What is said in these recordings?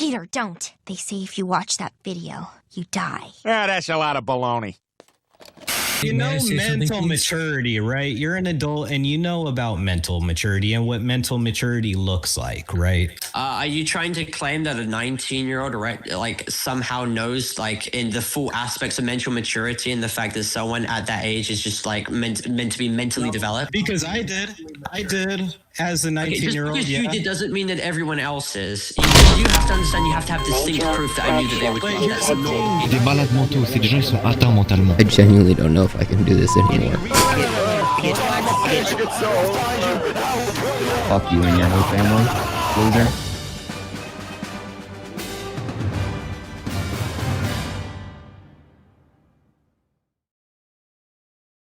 Peter, don't. They say if you watch that video, you die. Ah, that's a lot of baloney. You know mental maturity, right? You're an adult and you know about mental maturity and what mental maturity looks like, right? Are you trying to claim that a 19-year-old, right, like somehow knows like in the full aspects of mental maturity and the fact that someone at that age is just like meant to be mentally developed? Because I did as a 19-year-old. Just because you did doesn't mean that everyone else is. You have to understand. You have to have distinct proof that I knew that they would. Des malades mentaux, c'est des gens qui sont atteints mentalement. I genuinely don't know if I can do this anymore. Fuck you and your whole family, loser.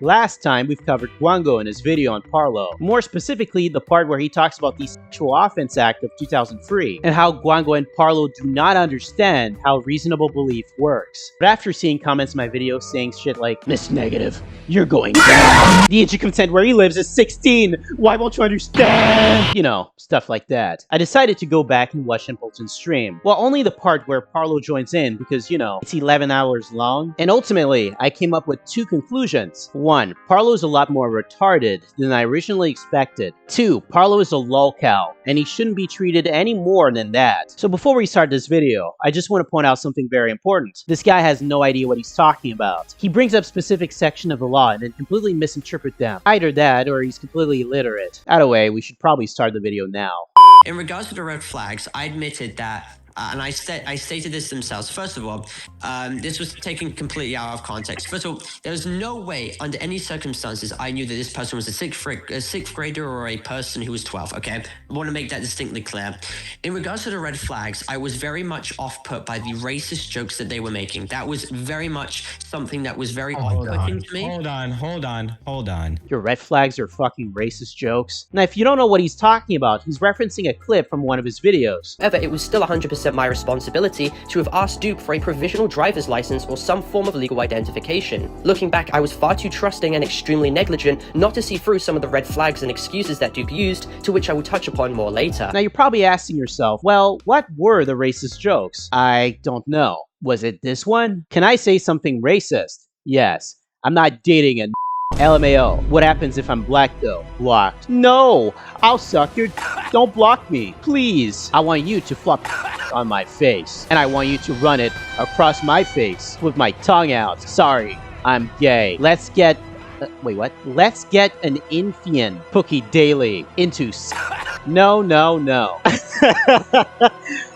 Last time, we've covered Guango in his video on Parlo. More specifically, the part where he talks about the Sexual Offense Act of 2003, and how Guango and Parlo do not understand how reasonable belief works. But after seeing comments in my video saying shit like, Mr. Negative, you're going down. The age of consent where he lives is 16. Why won't you understand? You know, stuff like that. I decided to go back and watch Impulsion's stream. Well, only the part where Parlo joins in because, you know, it's 11 hours long. And ultimately, I came up with two conclusions. 1. Parlo is a lot more retarded than I originally expected. 2. Parlo is a lolcow, and he shouldn't be treated any more than that. So before we start this video, I just want to point out something very important. This guy has no idea what he's talking about. He brings up specific section of the law and then completely misinterpret them. Either that, or he's completely illiterate. Either way, we should probably start the video now. In regards to the red flags, I admitted that. And I stated this themselves. First of all, this was taken completely out of context. First of all, there was no way under any circumstances I knew that this person was a sixth grader or a person who was 12, okay? I want to make that distinctly clear. In regards to the red flags, I was very much off-put by the racist jokes that they were making. That was very much something that was very off-putting to me. Hold on. Your red flags are fucking racist jokes. Now, if you don't know what he's talking about, he's referencing a clip from one of his videos. However, it was still 100% my responsibility to have asked Dupe for a provisional driver's license or some form of legal identification. Looking back, I was far too trusting and extremely negligent not to see through some of the red flags and excuses that Dupe used, to which I will touch upon more later. Now, you're probably asking yourself, well, what were the racist jokes? I don't know. Was it this one? Can I say something racist? Yes. I'm not dating a LMAO. What happens if I'm black though? Blocked. No! I'll suck your Don't block me. Please. I want you to flop on my face. And I want you to run it across my face with my tongue out. Sorry, I'm gay. Let's get... wait, what? Let's get an Infian Pookie Daily into... No.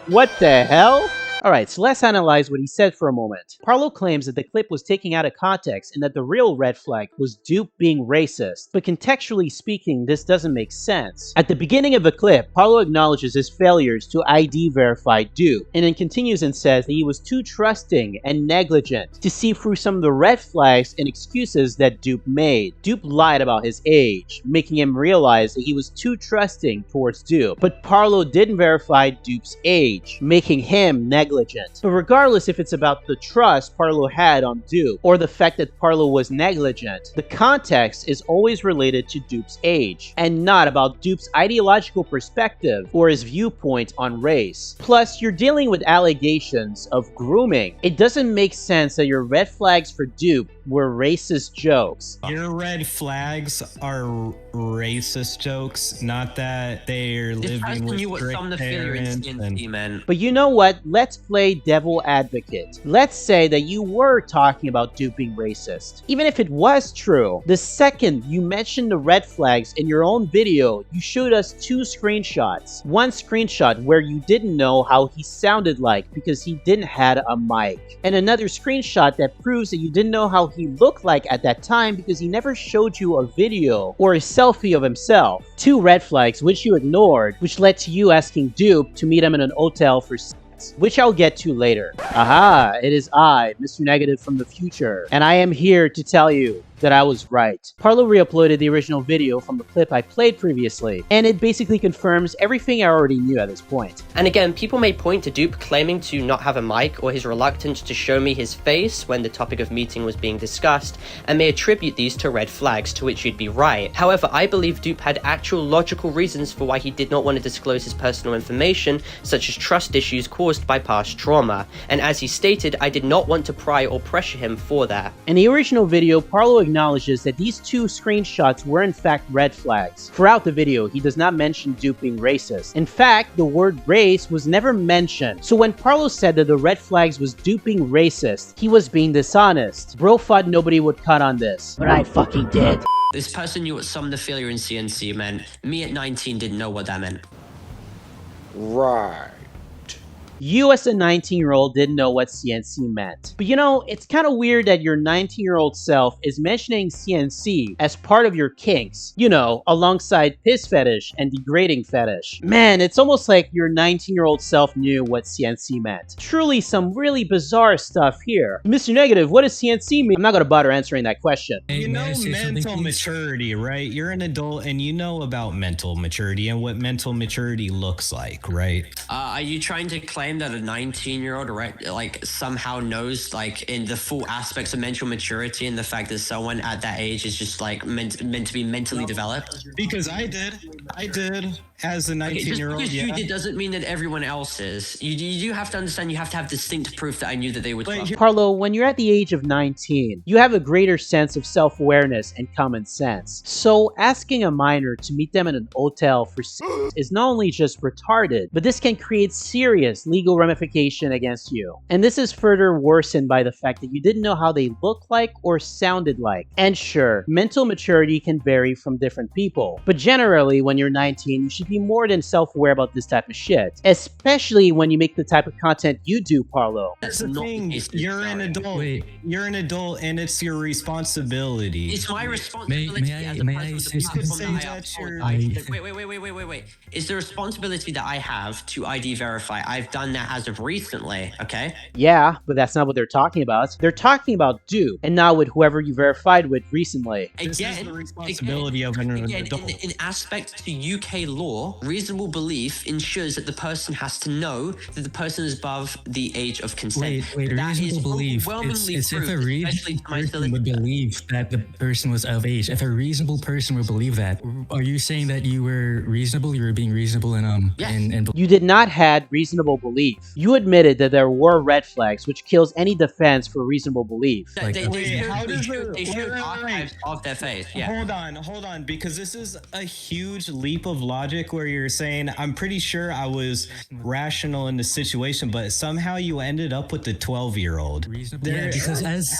What the hell? Alright, so let's analyze what he said for a moment. Parlo claims that the clip was taken out of context and that the real red flag was Dupe being racist, but contextually speaking, this doesn't make sense. At the beginning of the clip, Parlo acknowledges his failures to ID verify Dupe, and then continues and says that he was too trusting and negligent to see through some of the red flags and excuses that Dupe made. Dupe lied about his age, making him realize that he was too trusting towards Dupe, but Parlo didn't verify Dupe's age, making him negligent. But regardless if it's about the trust Parlo had on Dupe, or the fact that Parlo was negligent, the context is always related to Dupe's age, and not about Dupe's ideological perspective or his viewpoint on race. Plus, you're dealing with allegations of grooming. It doesn't make sense that your red flags for Dupe were racist jokes. Your red flags are racist jokes, not that they're living with strict parents. But you know what? Let's play devil advocate. Let's say that you were talking about Dupe being racist. Even if it was true, the second you mentioned the red flags in your own video, you showed us two screenshots. One screenshot where you didn't know how he sounded like because he didn't have a mic. And another screenshot that proves that you didn't know how he looked like at that time because he never showed you a video or a selfie of himself. Two red flags which you ignored, which led to you asking Dupe to meet him in an hotel for which I'll get to later. Aha, it is I, Mr. Negative from the future, and I am here to tell you that I was right. Parlo re-uploaded the original video from the clip I played previously, and it basically confirms everything I already knew at this point. And again, people may point to Dupe claiming to not have a mic or his reluctance to show me his face when the topic of meeting was being discussed, and may attribute these to red flags, to which you'd be right. However, I believe Dupe had actual logical reasons for why he did not want to disclose his personal information, such as trust issues caused by past trauma, and as he stated, I did not want to pry or pressure him for that. In the original video, Parlo acknowledges that these two screenshots were in fact red flags. Throughout the video, he does not mention Dupe being racist. In fact, the word race was never mentioned. So when Parlo said that the red flags was Dupe being racist, he was being dishonest. Bro thought nobody would cut on this, but I fucking did. This person knew what sum the failure in CNC meant. Me at 19 didn't know what that meant. Right. You as a 19-year-old didn't know what CNC meant. But you know, it's kind of weird that your 19-year-old self is mentioning CNC as part of your kinks. You know, alongside piss fetish and degrading fetish. Man, it's almost like your 19-year-old self knew what CNC meant. Truly some really bizarre stuff here. Mr. Negative, what does CNC mean? I'm not gonna bother answering that question. You know mental maturity, right? You're an adult and you know about mental maturity and what mental maturity looks like, right? Are you trying to claim that a 19-year-old, right, like somehow knows like in the full aspects of mental maturity and the fact that someone at that age is just like meant to be mentally developed? Because I did as a 19-year-old. Just because you did doesn't mean that everyone else is. You do have to understand, you have to have distinct proof that I knew that they would. Parlo, when you're at the age of 19, you have a greater sense of self-awareness and common sense. So asking a minor to meet them in an hotel for sex is not only just retarded, but this can create serious legal ramification against you. And this is further worsened by the fact that you didn't know how they looked like or sounded like. And sure, mental maturity can vary from different people, but generally when you're 19, you should be more than self-aware about this type of shit, especially when you make the type of content you do, Parlo. That's the thing. You're an adult. You're an adult, and it's your responsibility. It's my responsibility. May I say something? Wait. It's the responsibility that I have to ID verify. I've done that as of recently, okay? Yeah, but that's not what they're talking about. They're talking about Dupe, and not with whoever you verified with recently. This is the responsibility of an adult. In aspect to UK law, reasonable belief ensures that the person has to know that the person is above the age of consent. Wait, reasonable belief. It's if a reasonable person would believe that the person was of age. If a reasonable person would believe that, are you saying that you were reasonable? You were being reasonable and You did not had reasonable belief. You admitted that there were red flags, which kills any defense for reasonable belief. How does they showed archives of their face. Yeah. Hold on, because this is a huge leap of logic where you're saying, I'm pretty sure I was rational in the situation, but somehow you ended up with the 12-year-old. Yeah, because as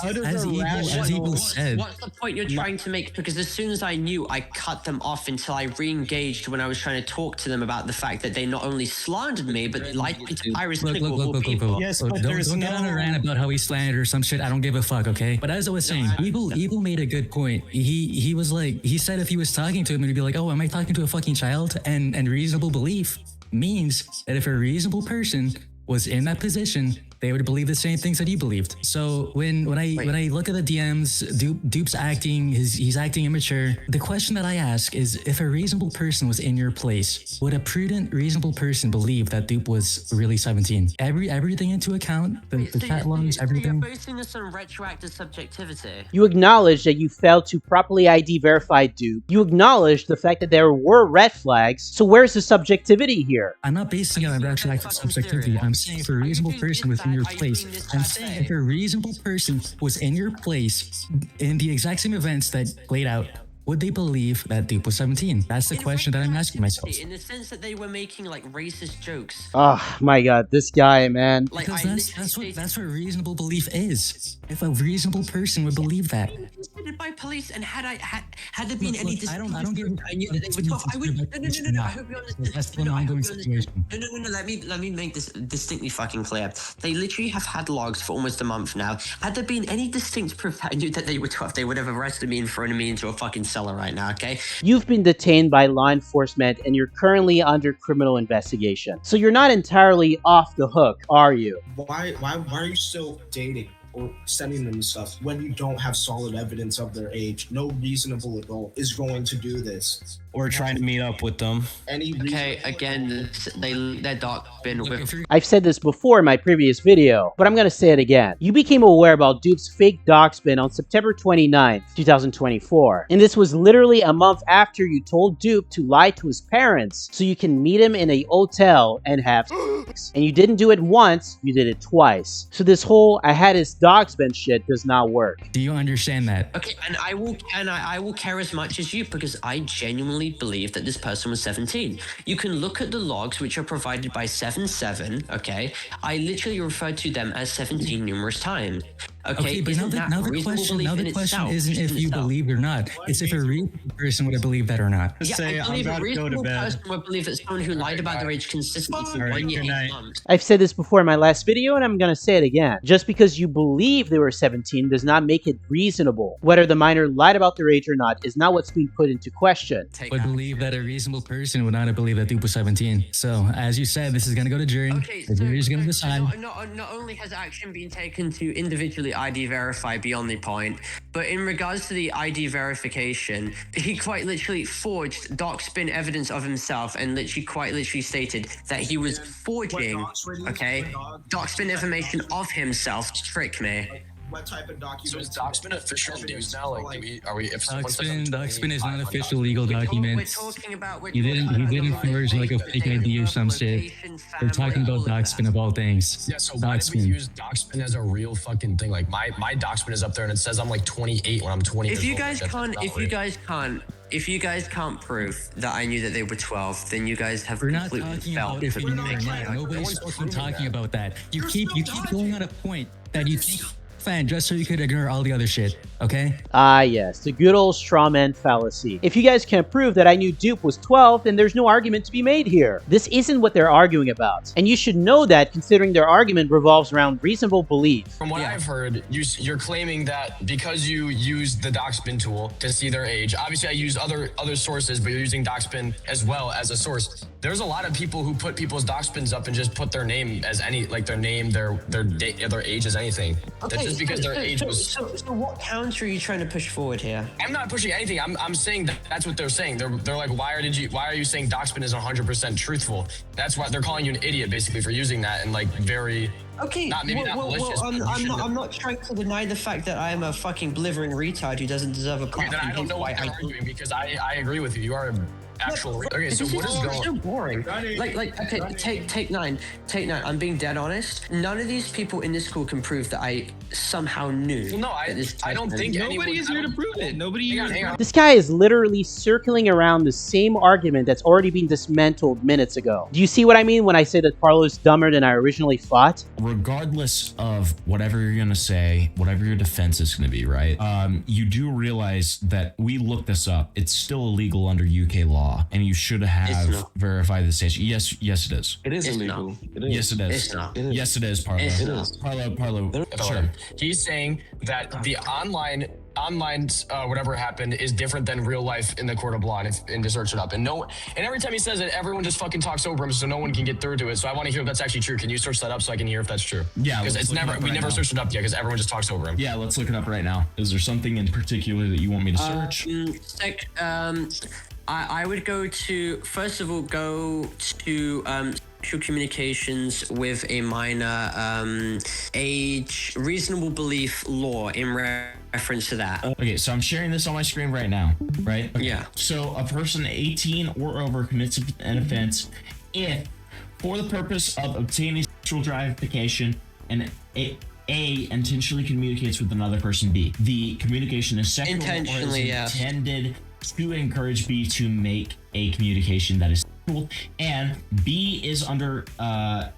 Evil said, what's the point you're trying to make? Because as soon as I knew, I cut them off until I re-engaged when I was trying to talk to them about the fact that they not only slandered me, but they lied to Iris people. Yes, but don't get on a rant about how he slandered or some shit. I don't give a fuck, okay? But as I was saying, Evil made a good point. He was like, he said if he was talking to him, he'd be like, oh, am I talking to a fucking child? And reasonable belief means that if a reasonable person was in that position, they would believe the same things that he believed. So when I look at the DMs, Dupe's acting, he's acting immature. The question that I ask is, if a reasonable person was in your place, would a prudent, reasonable person believe that Dupe was really 17? Everything into account, the chat logs, everything. You're basing this on retroactive subjectivity. You acknowledge that you failed to properly ID verify Dupe. You acknowledge the fact that there were red flags. So where's the subjectivity here? I'm not basing it on retroactive subjectivity. I'm saying if a reasonable person was in your place, I'm saying if a reasonable person was in your place in the exact same events that played out, would they believe that Dupe was 17? That's the question that I'm asking myself. In the sense that they were making like racist jokes. Oh my god, this guy, man. Like, because that's what reasonable belief is. If a reasonable person would believe that. By police, and had there been any I don't give I knew that they were tough. I would no. I hope you understand. That's still an ongoing situation. No. Let me make this distinctly fucking clear. They literally have had logs for almost a month now. Had there been any distinct proof that I knew that they were tough, they would have arrested me and thrown me into a fucking cellar right now. Okay. You've been detained by law enforcement and you're currently under criminal investigation. So you're not entirely off the hook, are you? Why are you still dating? or sending them stuff when you don't have solid evidence of their age. No reasonable adult is going to do this. Or trying to meet up with them. Okay, again, their dark spin with... I've said this before in my previous video, but I'm gonna say it again. You became aware about Dupe's fake dog spin on September 29th, 2024. And this was literally a month after you told Dupe to lie to his parents so you can meet him in a hotel and have sex. And you didn't do it once, you did it twice. So this whole I had his dog spin shit does not work. Do you understand that? Okay, and I will care as much as you because I genuinely believe that this person was 17. You can look at the logs which are provided by 77, okay? I literally referred to them as 17 numerous times. Okay, but now the question isn't if you believe or not. It's if a real person would have believed that or not. Yeah, I believe a reasonable person would believe that someone who lied about their age consistently for 1 year, 8 months. I've said this before in my last video, and I'm gonna say it again. Just because you believe they were 17 does not make it reasonable. Whether the minor lied about their age or not is not what's being put into question. Would believe that a reasonable person would not have believed that Dupe was 17. So, as you said, this is gonna go to jury. The jury's gonna decide. Not only has action been taken to individually ID verify beyond the point, but in regards to the ID verification, he quite literally forged dark spin evidence of himself and literally quite literally stated that he was forging, okay, dark spin information of himself to trick me. What type of document? So is Doxman official news now? Like, if Doxman is not an official legal document. We're talking about... He didn't forge like a fake ID or some shit. We're talking about Doxman of all things. Yeah, so why did we use Doxman as a real fucking thing? Like, my Doxman is up there and it says I'm like 28 when I'm 20 If you guys can't prove that I knew that they were 12, then you guys have completely failed. If you knew or not. Nobody's fucking talking about that. You keep going on a point that you think fan just so you could ignore all the other shit, okay? Ah yes, the good old straw man fallacy. If you guys can't prove that I knew Dupe was 12, then there's no argument to be made here. This isn't what they're arguing about. And you should know that considering their argument revolves around reasonable belief. From what I've heard, you're claiming that because you used the Doxspin tool to see their age, obviously I use other sources, but you're using Doxspin as well as a source. There's a lot of people who put people's Doxspins up and just put their name as any, like their name, their age as anything. Okay, That's just because their age was... So what counter are you trying to push forward here? I'm not pushing anything. I'm saying that's what they're saying. They're like, why are you saying Doxspin is 100% truthful? That's why they're calling you an idiot basically for using that and like very... Okay, not malicious. I'm not trying to deny the fact that I am a fucking blithering retard who doesn't deserve a platform. Okay, then I don't know why I'm arguing because I agree with you. You are actual... Okay, so what is going... so boring. Like, okay, take nine. I'm being dead honest. None of these people in this school can prove that I somehow knew. Well, no, I don't think nobody is here to prove it. Nobody. Hang on. This guy is literally circling around the same argument that's already been dismantled minutes ago. Do you see what I mean when I say that Parlo is dumber than I originally thought? Regardless of whatever you're gonna say, whatever your defense is gonna be, right? You do realize that we looked this up. It's still illegal under UK law, and you should have verified this age. Yes, it is. It is illegal. Yes, it is. It's not. Yes, it is, Parlo. It's not. Parlo. Sure. He's saying that the online whatever happened is different than real life in the court of law, and to search it up. And every time he says it, everyone just fucking talks over him, so no one can get through to it. So I want to hear if that's actually true. Can you search that up so I can hear if that's true? Yeah, because we never searched it up yet because everyone just talks over him. Yeah, let's look it up right now. Is there something in particular that you want me to search? I would go to, first of all, sexual communications with a minor, age, reasonable belief law in reference to that. Okay, so I'm sharing this on my screen right now, right? Okay. Yeah. So a person 18 or over commits an offense if, for the purpose of obtaining sexual gratification, and A intentionally communicates with another person, B, the communication is sexual or is intended to encourage B to make a communication that is sexual, and B is under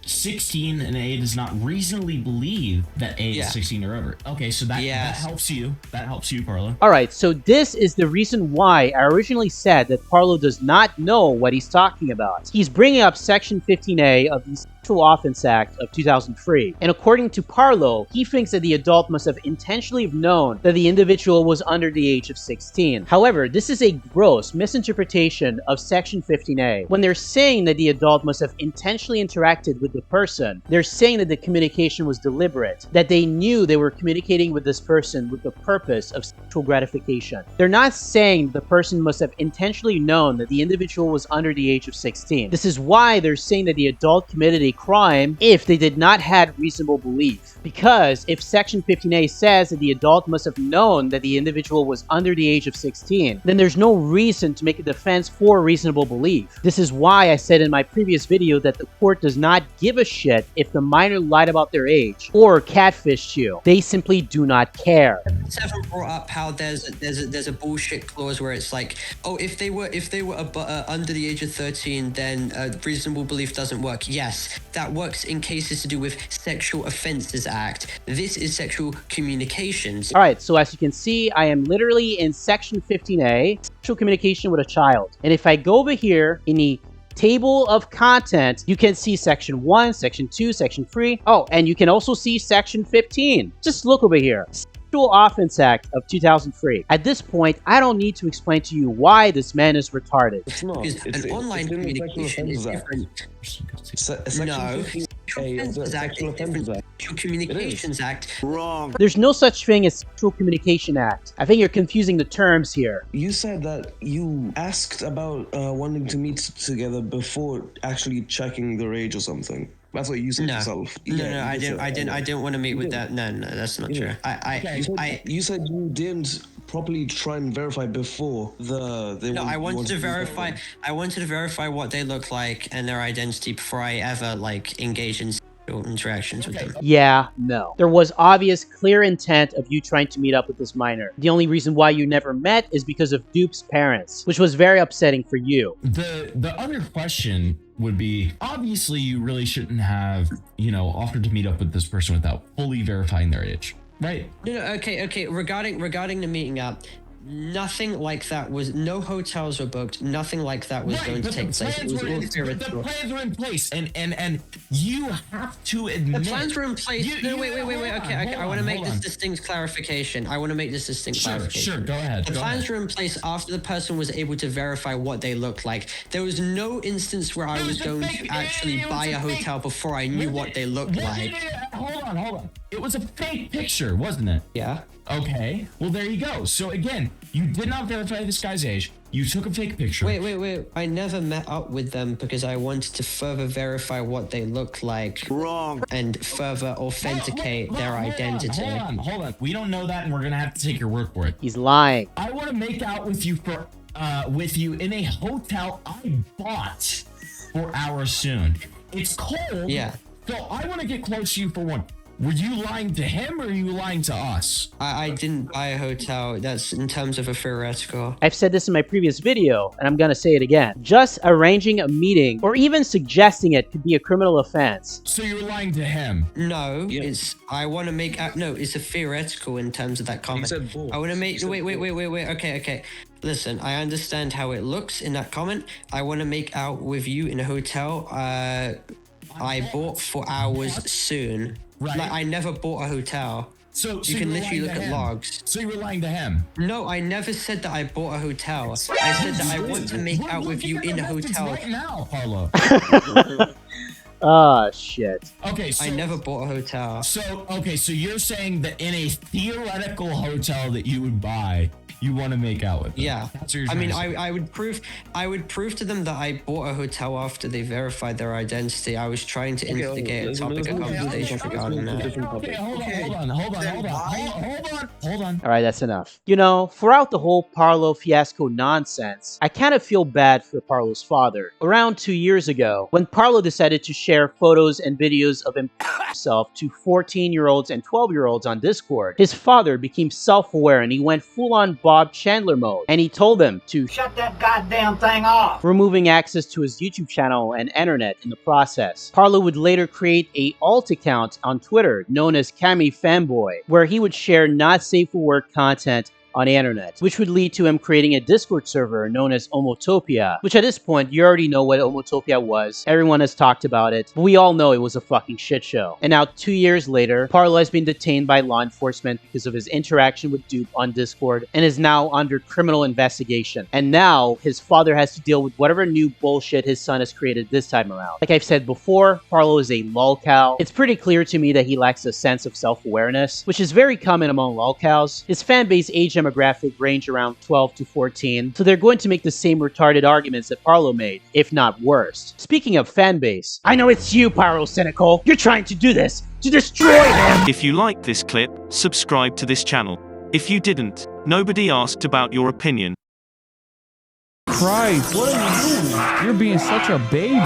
16 and A does not reasonably believe that A is 16 or over. Okay, so that helps you. That helps you, Parlo. Alright, so this is the reason why I originally said that Parlo does not know what he's talking about. He's bringing up Section 15A of the Sexual Offense Act of 2003. And according to Parlo, he thinks that the adult must have intentionally known that the individual was under the age of 16. However, this is a gross misinterpretation of Section 15A. When when they're saying that the adult must have intentionally interacted with the person, they're saying that the communication was deliberate, that they knew they were communicating with this person with the purpose of sexual gratification. They're not saying the person must have intentionally known that the individual was under the age of 16. This is why they're saying that the adult committed a crime if they did not have reasonable belief. Because if Section 15A says that the adult must have known that the individual was under the age of 16, then there's no reason to make a defense for reasonable belief. This is why I said in my previous video that the court does not give a shit if the minor lied about their age or catfished you. They simply do not care. Seven brought up how there's a bullshit clause where it's like, oh, if they were under the age of 13, then reasonable belief doesn't work. Yes, that works in cases to do with Sexual Offences Act. This is sexual communications. All right, so as you can see, I am literally in Section 15A, sexual communication with a child. And if I go over here in the table of content, you can see Section 1, Section 2, Section 3. Oh, and you can also see Section 15. Just look over here. Sexual Offense Act of 2003. At this point, I don't need to explain to you why this man is retarded. It's not. Because an online communication is different. No. Sexual Communications Act. Wrong. There's no such thing as Sexual Communication Act. I think you're confusing the terms here. You said that you asked about wanting to meet together before actually checking their age or something. That's what you said yourself. No, I didn't want to meet with that. No, that's not true. You said you didn't properly try and verify before I wanted to verify. I wanted to verify what they look like and their identity before I ever engage in interactions with them. Yeah, no. There was obvious, clear intent of you trying to meet up with this minor. The only reason why you never met is because of Dupe's parents, which was very upsetting for you. The other question would be, obviously you really shouldn't have, offered to meet up with this person without fully verifying their age, right? No, okay. Regarding the meeting up, nothing like that was. No hotels were booked. Nothing like that was going to take place. It was all theoretical. The plans were in place, and you have to admit the plans were in place. Wait. Okay. I want to make this distinct clarification. Sure, go ahead. The plans were in place after the person was able to verify what they looked like. There was no instance where I was going to actually buy a hotel before I knew what they looked like. Hold on. It was a fake picture, wasn't it? Yeah. Okay. Well, there you go. So again, you did not verify this guy's age. You took a fake picture. Wait. I never met up with them because I wanted to further verify what they looked like. Wrong. And further authenticate their identity. Hold on. We don't know that, and we're gonna have to take your word for it. He's lying. I want to make out with you in a hotel I bought for hours soon. It's cold. Yeah. So I want to get close to you for one. Were you lying to him or are you lying to us? I didn't buy a hotel. That's in terms of a theoretical. I've said this in my previous video, and I'm gonna say it again. Just arranging a meeting or even suggesting it could be a criminal offense. So you're lying to him? No, I want to make out. No, it's a theoretical in terms of that comment. I want to make. Wait. Okay. Listen, I understand how it looks in that comment. I want to make out with you in a hotel. I bought for hours soon. Right. I never bought a hotel. So you can literally look at logs. So you were lying to him? No, I never said that I bought a hotel. I said that I want to make out with you in a hotel. Right now, Parlo. Ah, shit. Okay, so I never bought a hotel. So you're saying that in a theoretical hotel that you would buy, you want to make out with them. Yeah. I would prove to them that I bought a hotel after they verified their identity. I was trying to instigate a topic of conversation regarding that. Hold on. All right, that's enough. Throughout the whole Parlo fiasco nonsense, I kind of feel bad for Parlo's father. Around 2 years ago, when Parlo decided to share photos and videos of himself to 14-year-olds and 12-year-olds on Discord, his father became self-aware and he went full-on Bob Chandler mode, and he told them to shut that goddamn thing off, removing access to his YouTube channel and internet in the process. Parlo would later create a alt account on Twitter known as Cami Fanboy, where he would share not safe for work content on the internet, which would lead to him creating a Discord server known as Omotopia, which at this point, you already know what Omotopia was. Everyone has talked about it, but we all know it was a fucking shit show. And now 2 years later, Parlo has been detained by law enforcement because of his interaction with Dupe on Discord and is now under criminal investigation. And now his father has to deal with whatever new bullshit his son has created this time around. Like I've said before, Parlo is a lolcow. It's pretty clear to me that he lacks a sense of self-awareness, which is very common among lolcows. His fanbase age demographic range around 12 to 14, so they're going to make the same retarded arguments that Parlo made, if not worse. Speaking of fanbase, I know it's you, Pyrocynical. You're trying to do this to destroy him! If you liked this clip, subscribe to this channel. If you didn't, nobody asked about your opinion. Christ, what are you doing? You're being such a baby.